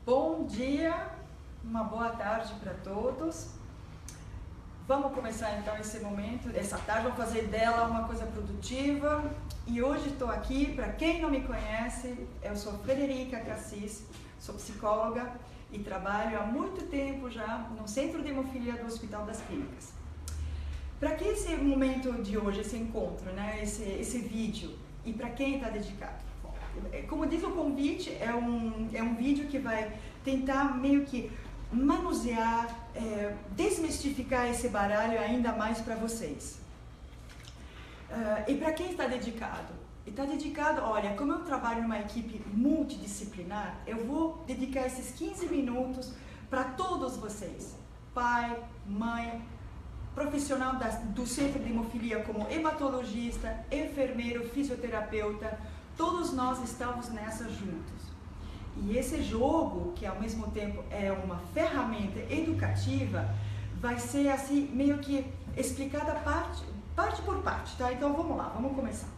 Bom dia, uma boa tarde para todos. Vamos começar então esse momento, essa tarde, vamos fazer dela uma coisa produtiva. E hoje estou aqui, para quem não me conhece, eu sou Frederica Cassis, sou psicóloga e trabalho há muito tempo já no Centro de Hemofilia do Hospital das Clínicas. Para que esse momento de hoje, esse encontro, né, esse vídeo, e para quem está dedicado? Bom, como diz o convite, é um vídeo que vai tentar meio que manusear, desmistificar esse baralho ainda mais para vocês. E para quem está dedicado? Está dedicado, olha, como eu trabalho numa equipe multidisciplinar, eu vou dedicar esses 15 minutos para todos vocês, pai, mãe, profissional do Centro de Hemofilia como hematologista, enfermeiro, fisioterapeuta, todos nós estamos nessa juntos. E esse jogo, que ao mesmo tempo é uma ferramenta educativa, vai ser assim, meio que explicada parte por parte, tá? Então vamos lá, vamos começar.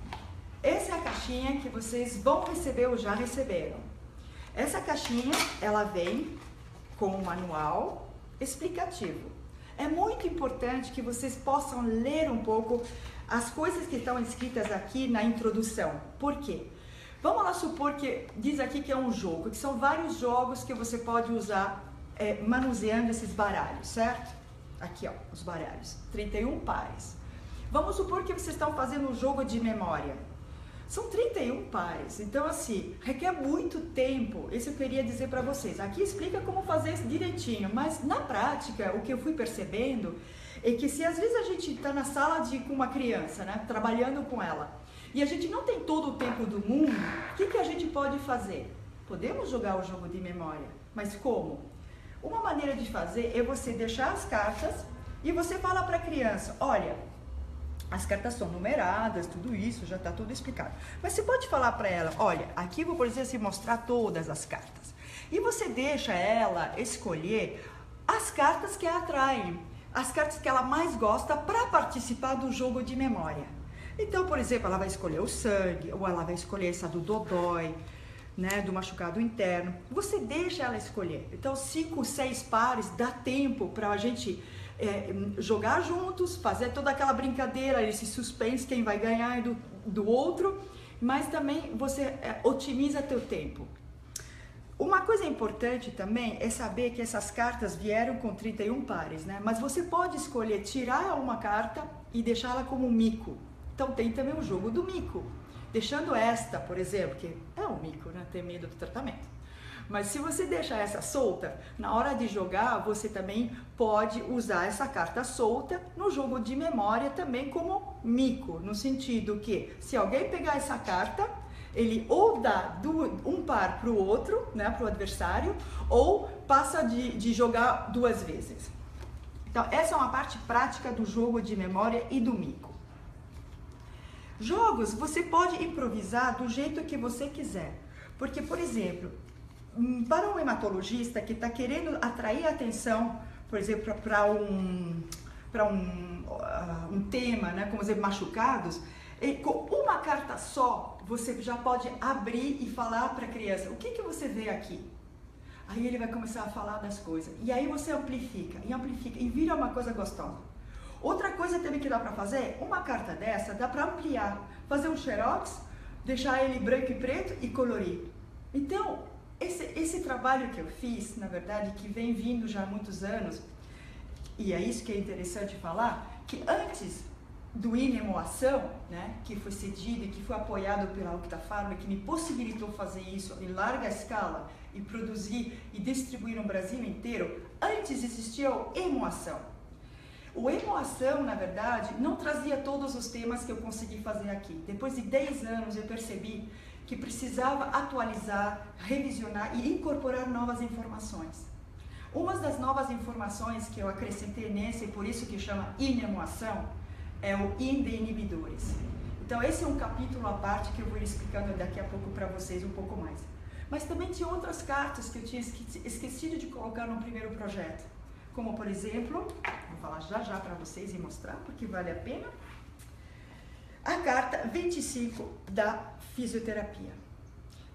Essa é a caixinha que vocês vão receber ou já receberam. Essa caixinha, ela vem com um manual explicativo. É muito importante que vocês possam ler um pouco as coisas que estão escritas aqui na introdução. Por quê? Vamos lá supor que diz aqui que é um jogo, que são vários jogos que você pode usar manuseando esses baralhos, certo? Aqui, ó, os baralhos, 31 pares. Vamos supor que vocês estão fazendo um jogo de memória. São 31 pares, então assim, requer muito tempo. Isso eu queria dizer para vocês. Aqui explica como fazer isso direitinho, mas na prática, o que eu fui percebendo é que se às vezes a gente está na sala com uma criança, né, trabalhando com ela, e a gente não tem todo o tempo do mundo, o que a gente pode fazer? Podemos jogar o jogo de memória, mas como? Uma maneira de fazer é você deixar as cartas e você fala para a criança, olha, as cartas são numeradas, tudo isso, já está tudo explicado. Mas você pode falar para ela, olha, aqui vou, por exemplo, mostrar todas as cartas. E você deixa ela escolher as cartas que a atraem, as cartas que ela mais gosta para participar do jogo de memória. Então, por exemplo, ela vai escolher o sangue, ou ela vai escolher essa do dodói, né, do machucado interno. Você deixa ela escolher. Então, 5, 6 pares, dá tempo para a gente jogar juntos, fazer toda aquela brincadeira, esse suspense, quem vai ganhar do outro, mas também você otimiza teu tempo. Uma coisa importante também é saber que essas cartas vieram com 31 pares, né? Mas você pode escolher tirar uma carta e deixá-la como mico. Então tem também o jogo do mico, deixando esta, por exemplo, que é um mico, né? Tem medo do tratamento. Mas se você deixar essa solta, na hora de jogar, você também pode usar essa carta solta no jogo de memória também como mico, no sentido que se alguém pegar essa carta, ele ou dá um par para o outro, né, para o adversário, ou passa de jogar 2 vezes. Então essa é uma parte prática do jogo de memória e do mico. Jogos você pode improvisar do jeito que você quiser, porque, por exemplo, para um hematologista que está querendo atrair atenção, por exemplo, para um tema, né, como por exemplo, machucados, com uma carta só, você já pode abrir e falar para a criança, o que você vê aqui? Aí ele vai começar a falar das coisas, e aí você amplifica, e vira uma coisa gostosa. Outra coisa também que dá para fazer, uma carta dessa dá para ampliar, fazer um xerox, deixar ele branco e preto e colorir. Então, esse trabalho que eu fiz, na verdade, que vem vindo já há muitos anos, e é isso que é interessante falar, que antes do Inemoação, né, que foi cedido e que foi apoiado pela Octafarma, que me possibilitou fazer isso em larga escala e produzir e distribuir no Brasil inteiro, antes existia o Hemoação. O Hemoação, na verdade, não trazia todos os temas que eu consegui fazer aqui. Depois de 10 anos eu percebi que precisava atualizar, revisionar e incorporar novas informações. Uma das novas informações que eu acrescentei nesse, por isso que chama Inemoação, é o IN de inibidores. Então esse é um capítulo à parte que eu vou ir explicando daqui a pouco para vocês um pouco mais. Mas também tinha outras cartas que eu tinha esquecido de colocar no primeiro projeto. Como, por exemplo, vou falar já para vocês e mostrar, porque vale a pena, a carta 25 da fisioterapia.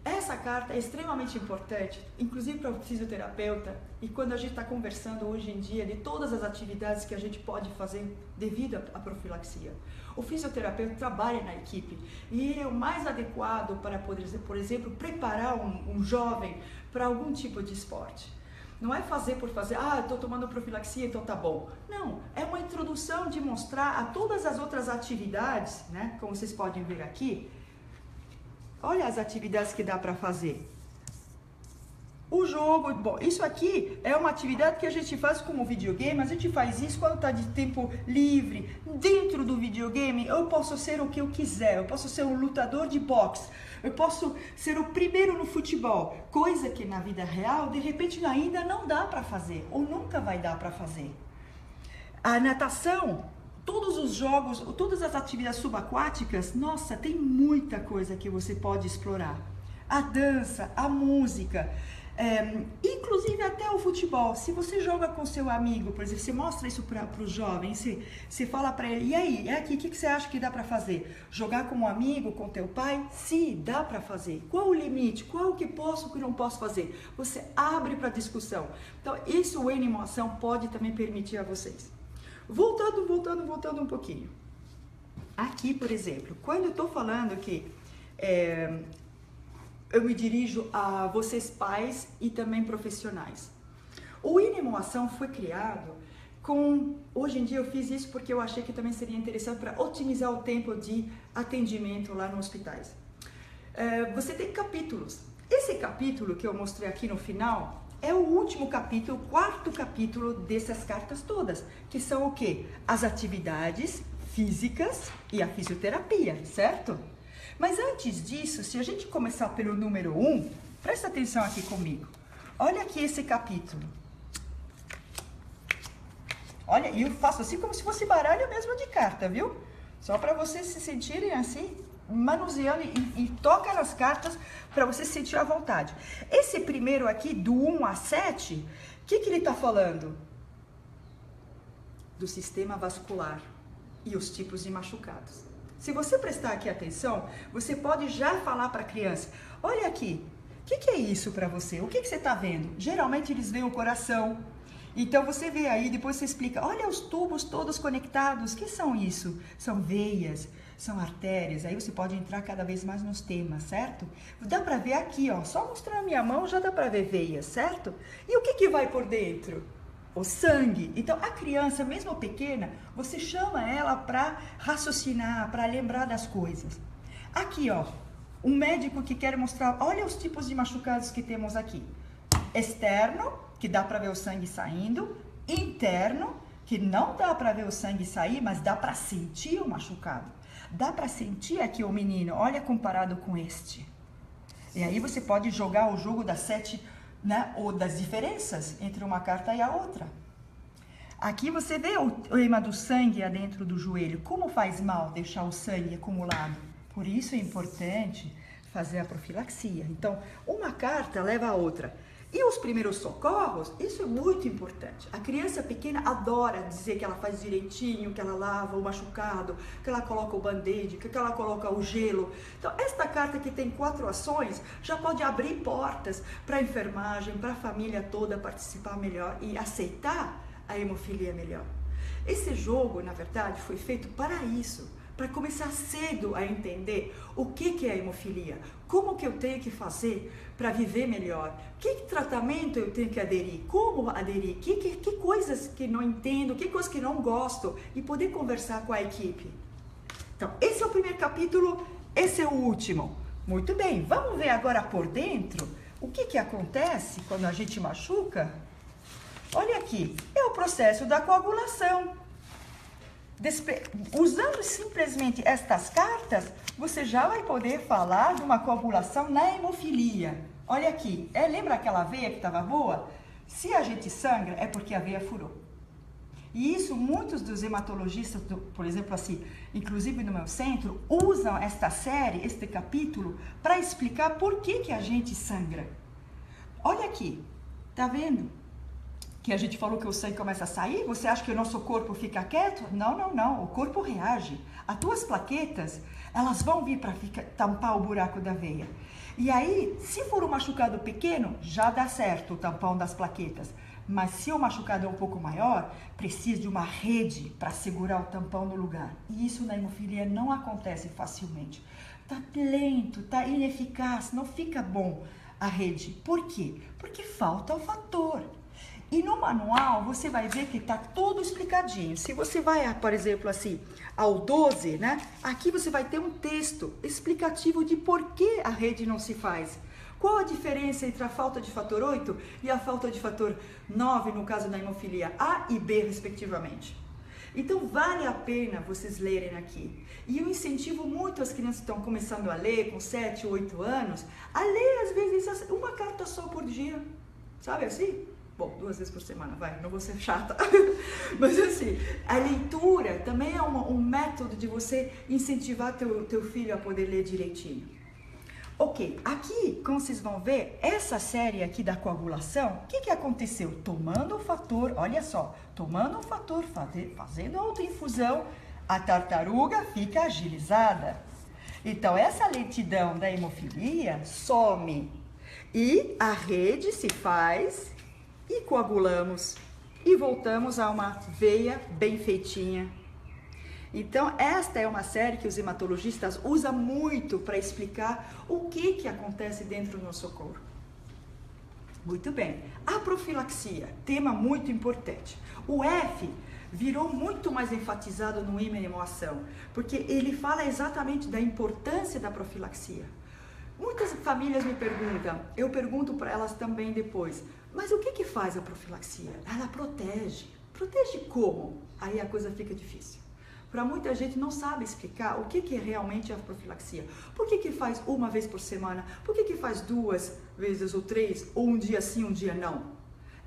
Essa carta é extremamente importante, inclusive para o fisioterapeuta, e quando a gente está conversando hoje em dia de todas as atividades que a gente pode fazer devido à profilaxia. O fisioterapeuta trabalha na equipe e ele é o mais adequado para poder, por exemplo, preparar um jovem para algum tipo de esporte. Não é fazer por fazer, estou tomando profilaxia, então tá bom. Não, é uma introdução de mostrar a todas as outras atividades, né? Como vocês podem ver aqui. Olha as atividades que dá para fazer. O jogo, bom, isso aqui é uma atividade que a gente faz como videogame, a gente faz isso quando está de tempo livre. Dentro do videogame eu posso ser o que eu quiser, eu posso ser um lutador de boxe, eu posso ser o primeiro no futebol, coisa que na vida real de repente ainda não dá para fazer, ou nunca vai dar para fazer. A natação, todos os jogos, todas as atividades subaquáticas, nossa, tem muita coisa que você pode explorar. A dança, a música, inclusive até o futebol. Se você joga com seu amigo, por exemplo, você mostra isso para os jovens, você fala para ele, e aí, é aqui, o que você acha que dá para fazer? Jogar como amigo, com teu pai? Sim, dá para fazer. Qual o limite? Qual o que posso, o que não posso fazer? Você abre para discussão. Então, isso o N-Moção pode também permitir a vocês. Voltando um pouquinho. Aqui, por exemplo, quando eu estou falando que eu me dirijo a vocês pais e também profissionais. O N-Moção foi criado hoje em dia eu fiz isso porque eu achei que também seria interessante para otimizar o tempo de atendimento lá nos hospitais. Você tem capítulos. Esse capítulo que eu mostrei aqui no final é o último capítulo, o quarto capítulo dessas cartas todas, que são o quê? As atividades físicas e a fisioterapia, certo? Mas antes disso, se a gente começar pelo número 1, presta atenção aqui comigo. Olha aqui esse capítulo. Olha, e eu faço assim como se fosse baralho mesmo de carta, viu? Só para vocês se sentirem assim, manuseando e toca nas cartas para você se sentir à vontade. Esse primeiro aqui, do 1 a 7, o que ele está falando? Do sistema vascular e os tipos de machucados. Se você prestar aqui atenção, você pode já falar para a criança, olha aqui, o que é isso para você? O que você está vendo? Geralmente eles veem o coração. Então você vê aí, depois você explica, olha os tubos todos conectados, o que são isso? São veias, são artérias, aí você pode entrar cada vez mais nos temas, certo? Dá para ver aqui, ó, só mostrar a minha mão já dá para ver veias, certo? E o que vai por dentro? O sangue. Então a criança, mesmo pequena, você chama ela para raciocinar, para lembrar das coisas. Aqui, ó, um médico que quer mostrar, olha os tipos de machucados que temos aqui. Externo, que dá para ver o sangue saindo, interno, que não dá para ver o sangue sair, mas dá para sentir o machucado. Dá para sentir aqui o menino, olha comparado com este. E aí você pode jogar o jogo das 7, né, ou das diferenças entre uma carta e a outra. Aqui você vê o imã do sangue dentro do joelho. Como faz mal deixar o sangue acumulado? Por isso é importante fazer a profilaxia. Então, uma carta leva a outra. E os primeiros socorros, isso é muito importante. A criança pequena adora dizer que ela faz direitinho, que ela lava o machucado, que ela coloca o band-aid, que ela coloca o gelo. Então, esta carta que tem 4 ações, já pode abrir portas para a enfermagem, para a família toda participar melhor e aceitar a hemofilia melhor. Esse jogo, na verdade, foi feito para isso, para começar cedo a entender o que é a hemofilia, como que eu tenho que fazer para viver melhor, que tratamento eu tenho que aderir, como aderir, que coisas que não entendo, que coisas que não gosto, e poder conversar com a equipe. Então, esse é o primeiro capítulo, esse é o último. Muito bem, vamos ver agora por dentro o que acontece quando a gente machuca. Olha aqui, é o processo da coagulação. Usando simplesmente estas cartas, você já vai poder falar de uma coagulação na hemofilia. Olha aqui, lembra aquela veia que estava boa? Se a gente sangra, é porque a veia furou. E isso, muitos dos hematologistas, por exemplo, assim, inclusive no meu centro, usam esta série, este capítulo, para explicar por que a gente sangra. Olha aqui, tá vendo? Que a gente falou que o sangue começa a sair, você acha que o nosso corpo fica quieto? Não, o corpo reage. As tuas plaquetas, elas vão vir para tampar o buraco da veia. E aí, se for um machucado pequeno, já dá certo o tampão das plaquetas. Mas se o machucado é um pouco maior, precisa de uma rede para segurar o tampão no lugar. E isso na hemofilia não acontece facilmente. Tá lento, tá ineficaz, não fica bom a rede. Por quê? Porque falta o fator. E no manual você vai ver que tá tudo explicadinho. Se você vai, por exemplo, assim, ao 12, né? Aqui você vai ter um texto explicativo de por que a rede não se faz. Qual a diferença entre a falta de fator 8 e a falta de fator 9, no caso da hemofilia A e B, respectivamente? Então, vale a pena vocês lerem aqui. E eu incentivo muito as crianças que estão começando a ler, com 7, 8 anos, a ler, às vezes, uma carta só por dia. Sabe assim? Bom, 2 vezes por semana, vai, não vou ser chata. Mas assim, a leitura também é um método de você incentivar teu filho a poder ler direitinho. Ok, aqui, como vocês vão ver, essa série aqui da coagulação, o que aconteceu? Tomando o fator, olha só, tomando o fator, fazendo a autoinfusão, a tartaruga fica agilizada. Então, essa lentidão da hemofilia some e a rede se faz e coagulamos e voltamos a uma veia bem feitinha. Então, esta é uma série que os hematologistas usam muito para explicar o que acontece dentro do nosso corpo. Muito bem. A profilaxia, tema muito importante. O F virou muito mais enfatizado no imunoação, porque ele fala exatamente da importância da profilaxia. Muitas famílias me perguntam, eu pergunto para elas também depois, mas o que faz a profilaxia? Ela protege. Protege como? Aí a coisa fica difícil. Para muita gente não sabe explicar o que é realmente a profilaxia. Por que faz uma vez por semana? Por que faz 2 vezes ou 3? Ou um dia sim, um dia não?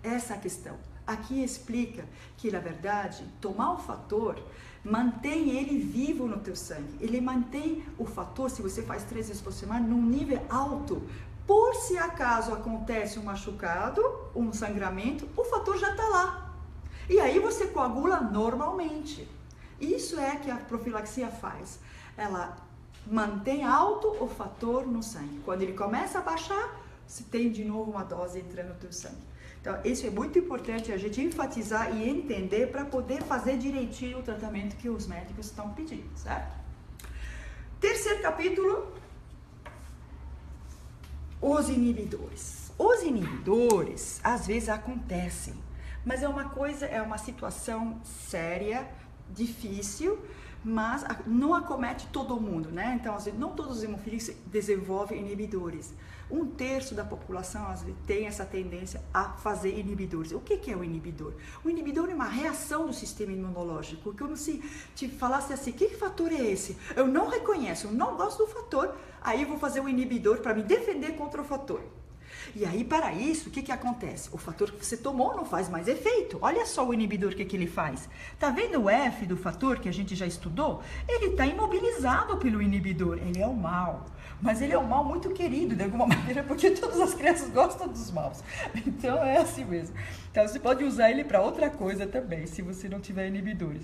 Essa é a questão. Aqui explica que, na verdade, tomar o fator mantém ele vivo no teu sangue. Ele mantém o fator, se você faz 3 vezes por semana, num nível alto. Por se acaso acontece um machucado, um sangramento, o fator já está lá. E aí você coagula normalmente. Isso é que a profilaxia faz. Ela mantém alto o fator no sangue. Quando ele começa a baixar, você tem de novo uma dose entrando no teu sangue. Então, isso é muito importante a gente enfatizar e entender para poder fazer direitinho o tratamento que os médicos estão pedindo, certo? Terceiro capítulo, os inibidores. Os inibidores, às vezes, acontecem, mas é uma situação séria, difícil, mas não acomete todo mundo, né? Então, às vezes, não todos os hemofílicos desenvolvem inibidores. 1/3 da população, às vezes, tem essa tendência a fazer inibidores. O que é o inibidor? O inibidor é uma reação do sistema imunológico, como se te falasse assim, que fator é esse? Eu não reconheço, eu não gosto do fator, aí eu vou fazer um inibidor para me defender contra o fator. E aí, para isso, o que acontece? O fator que você tomou não faz mais efeito. Olha só o inibidor, o que ele faz. Tá vendo o F do fator que a gente já estudou? Ele está imobilizado pelo inibidor. Ele é o mal. Mas ele é um mal muito querido, de alguma maneira, porque todas as crianças gostam dos maus. Então, é assim mesmo. Então, você pode usar ele para outra coisa também, se você não tiver inibidores.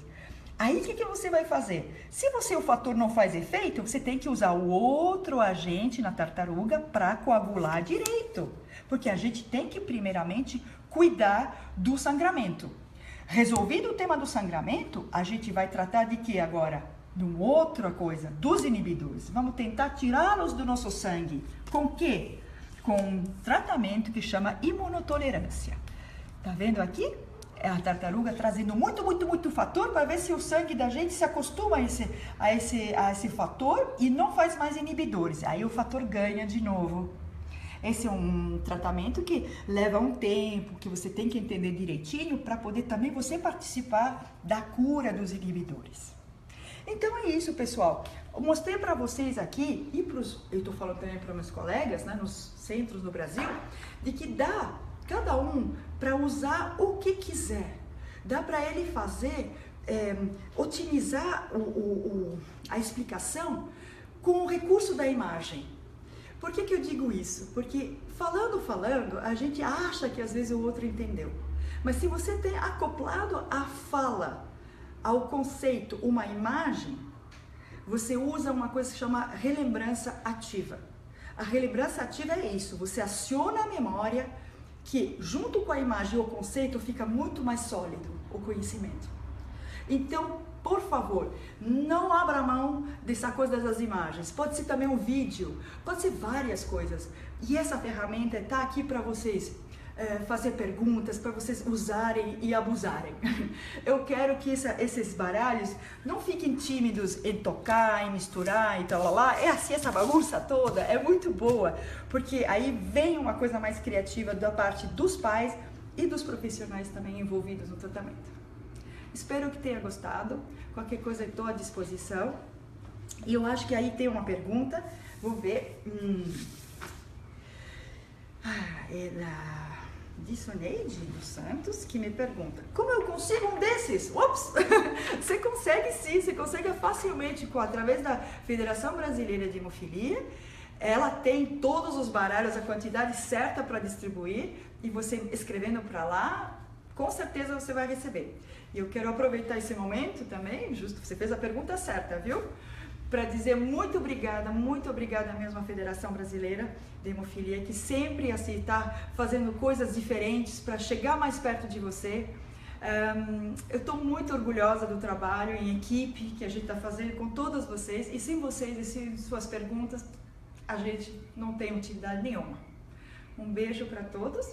Aí, o que você vai fazer? Se o fator não faz efeito, você tem que usar o outro agente na tartaruga para coagular direito. Porque a gente tem que, primeiramente, cuidar do sangramento. Resolvido o tema do sangramento, a gente vai tratar de quê agora? De uma outra coisa, dos inibidores. Vamos tentar tirá-los do nosso sangue. Com o quê? Com um tratamento que chama imunotolerância. Tá vendo aqui? É a tartaruga trazendo muito fator para ver se o sangue da gente se acostuma a esse fator e não faz mais inibidores. Aí o fator ganha de novo. Esse é um tratamento que leva um tempo, que você tem que entender direitinho para poder também você participar da cura dos inibidores. Então é isso, pessoal. Eu mostrei para vocês aqui, eu estou falando também para meus colegas, né, nos centros no Brasil, de que dá cada um para usar o que quiser. Dá para ele fazer, otimizar a explicação com o recurso da imagem. Por que eu digo isso? Porque falando, a gente acha que às vezes o outro entendeu. Mas se você tem acoplado a fala ao conceito uma imagem, você usa uma coisa que se chama relembrança ativa. A relembrança ativa é isso, você aciona a memória que junto com a imagem e o conceito fica muito mais sólido o conhecimento. Então, por favor, não abra mão dessa coisa das imagens. Pode ser também um vídeo, pode ser várias coisas. E essa ferramenta está aqui para vocês fazer perguntas, para vocês usarem e abusarem. Eu quero que esses baralhos não fiquem tímidos em tocar, em misturar e tal lá. É assim, essa bagunça toda é muito boa, porque aí vem uma coisa mais criativa da parte dos pais e dos profissionais também envolvidos no tratamento. Espero que tenha gostado. Qualquer coisa eu estou à disposição. E eu acho que aí tem uma pergunta. Vou ver. É da Dissoneide dos Santos, que me pergunta: como eu consigo um desses? Ups! Você consegue sim, você consegue facilmente através da Federação Brasileira de Hemofilia. Ela tem todos os baralhos, a quantidade certa para distribuir, e você escrevendo para lá, com certeza você vai receber. E eu quero aproveitar esse momento também, justo, você fez a pergunta certa, viu? Para dizer muito obrigada mesmo à Federação Brasileira de Hemofilia, que sempre assim está fazendo coisas diferentes para chegar mais perto de você. Eu estou muito orgulhosa do trabalho em equipe que a gente está fazendo com todas vocês, e sem vocês e sem suas perguntas, a gente não tem utilidade nenhuma. Um beijo para todos.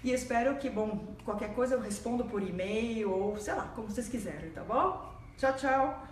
E espero que, qualquer coisa eu respondo por e-mail ou, sei lá, como vocês quiserem, tá bom? Tchau, tchau!